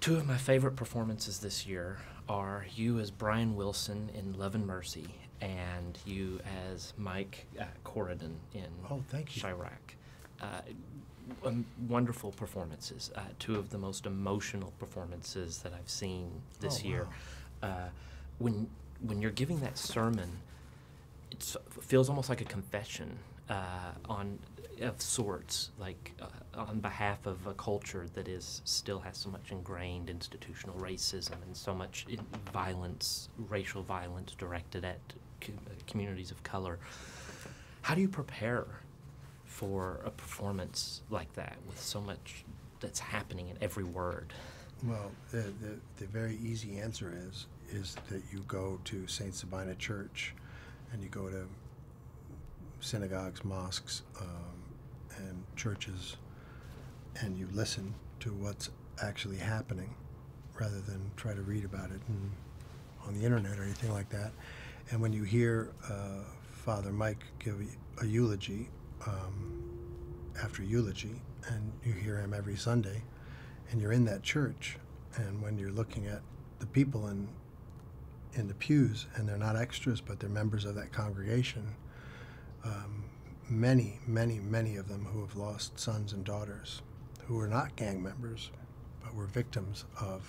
Two of my favorite performances this year are you as Brian Wilson in Love and Mercy and you as Mike Corridon in Oh, thank you. Chirac. Wonderful performances. Two of the most emotional performances that I've seen this Oh, year. wow. When you're giving that sermon, it feels almost like a confession of sorts, like on behalf of a culture that still has so much ingrained institutional racism and so much violence, racial violence directed at communities of color. How do you prepare for a performance like that with so much that's happening in every word? Well, the very easy answer is that you go to St. Sabina Church and you go to synagogues, mosques, and churches, and you listen to what's actually happening rather than try to read about it on the internet or anything like that. And when you hear Father Mike give a eulogy after eulogy, and you hear him every Sunday, and you're in that church, and when you're looking at the people in the pews, and they're not extras, but they're members of that congregation, many, many, many of them who have lost sons and daughters, who were not gang members, but were victims of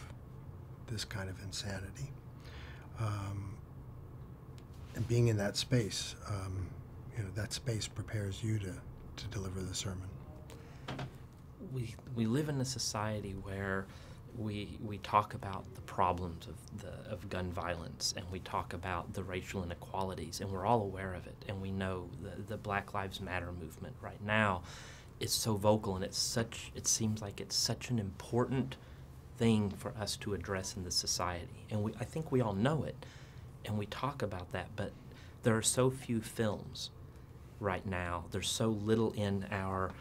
this kind of insanity. And being in that space, that space prepares you to deliver the sermon. We live in a society where we talk about the problems of gun violence, and we talk about the racial inequalities, and we're all aware of it, and we know the Black Lives Matter movement right now is so vocal, and it seems like it's such an important thing for us to address in the society, and I think we all know it, and we talk about that, but there are so few films right now. There's so little in our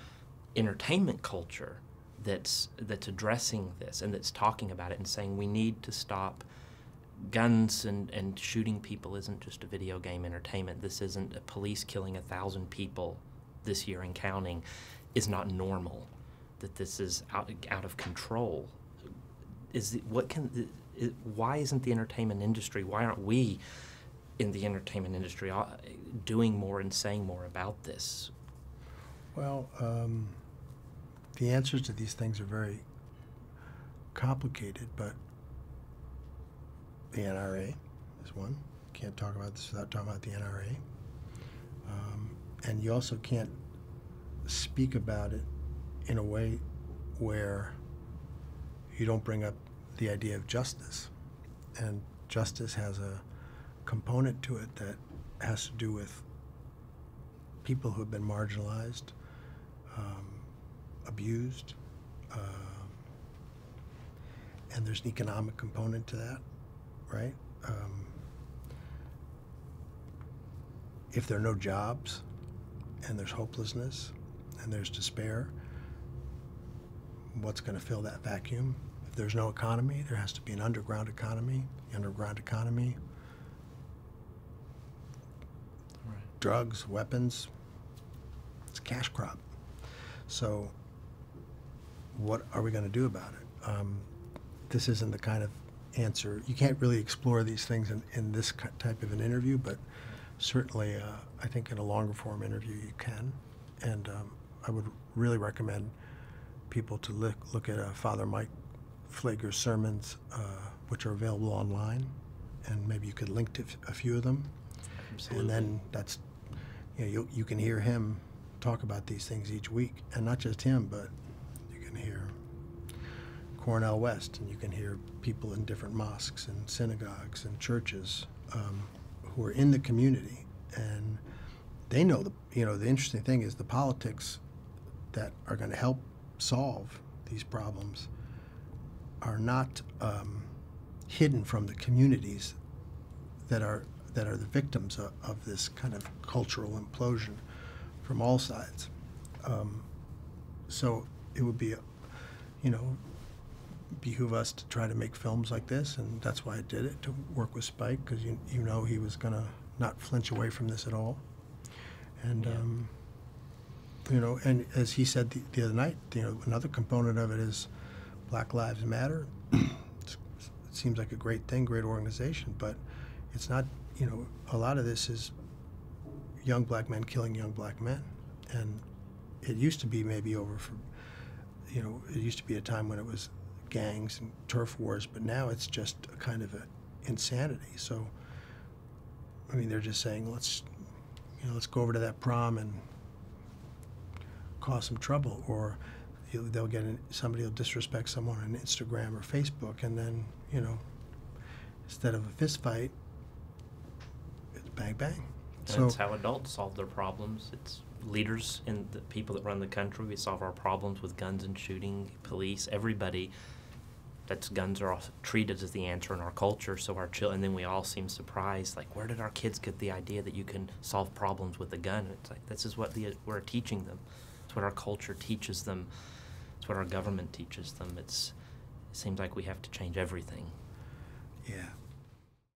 entertainment culture that's addressing this and that's talking about it and saying we need to stop guns and shooting people isn't just a video game entertainment. This isn't a police killing 1,000 people this year and counting is not normal, that this is out of control. Why isn't the entertainment industry, why aren't we in the entertainment industry doing more and saying more about this? Well, the answers to these things are very complicated, but the NRA is one. Can't talk about this without talking about the NRA. And you also can't speak about it in a way where you don't bring up the idea of justice. And justice has a component to it that has to do with people who have been marginalized, abused, and there's an economic component to that, right? If there are no jobs, and there's hopelessness, and there's despair, what's going to fill that vacuum? If there's no economy, there has to be an underground economy. The underground economy, Right. drugs, weapons, it's a cash crop. So what are we going to do about it? This isn't the kind of answer. You can't really explore these things in this type of an interview, but certainly I think in a longer form interview you can. And I would really recommend people to look at Father Mike Pfleger's sermons, which are available online, and maybe you could link to a few of them. Absolutely. And then that's, you can hear him talk about these things each week, and not just him, but you can hear Cornel West, and you can hear people in different mosques and synagogues and churches who are in the community, and they know the interesting thing is the politics that are going to help solve these problems are not hidden from the communities that are the victims of this kind of cultural implosion from all sides. So it would be, behoove us to try to make films like this, and that's why I did it, to work with Spike, because he was going to not flinch away from this at all. And and as he said the other night, another component of it is Black Lives Matter. it seems like a great thing, great organization, but it's not, you know, a lot of this is young black men killing young black men. And it used to be maybe over for, you know, it used to be a time when it was gangs and turf wars, but now it's just a kind of a insanity. So, I mean, they're just saying, let's go over to that prom and cause some trouble, or they'll get somebody will disrespect someone on Instagram or Facebook, and then, you know, instead of a fist fight, it's bang bang. And that's how adults solve their problems. It's leaders and the people that run the country. We solve our problems with guns and shooting, police, everybody. Guns are also treated as the answer in our culture. So our children, and then we all seem surprised, like, where did our kids get the idea that you can solve problems with a gun? And it's like, this is what we're teaching them. It's what our culture teaches them. It's what our government teaches them. It seems like we have to change everything.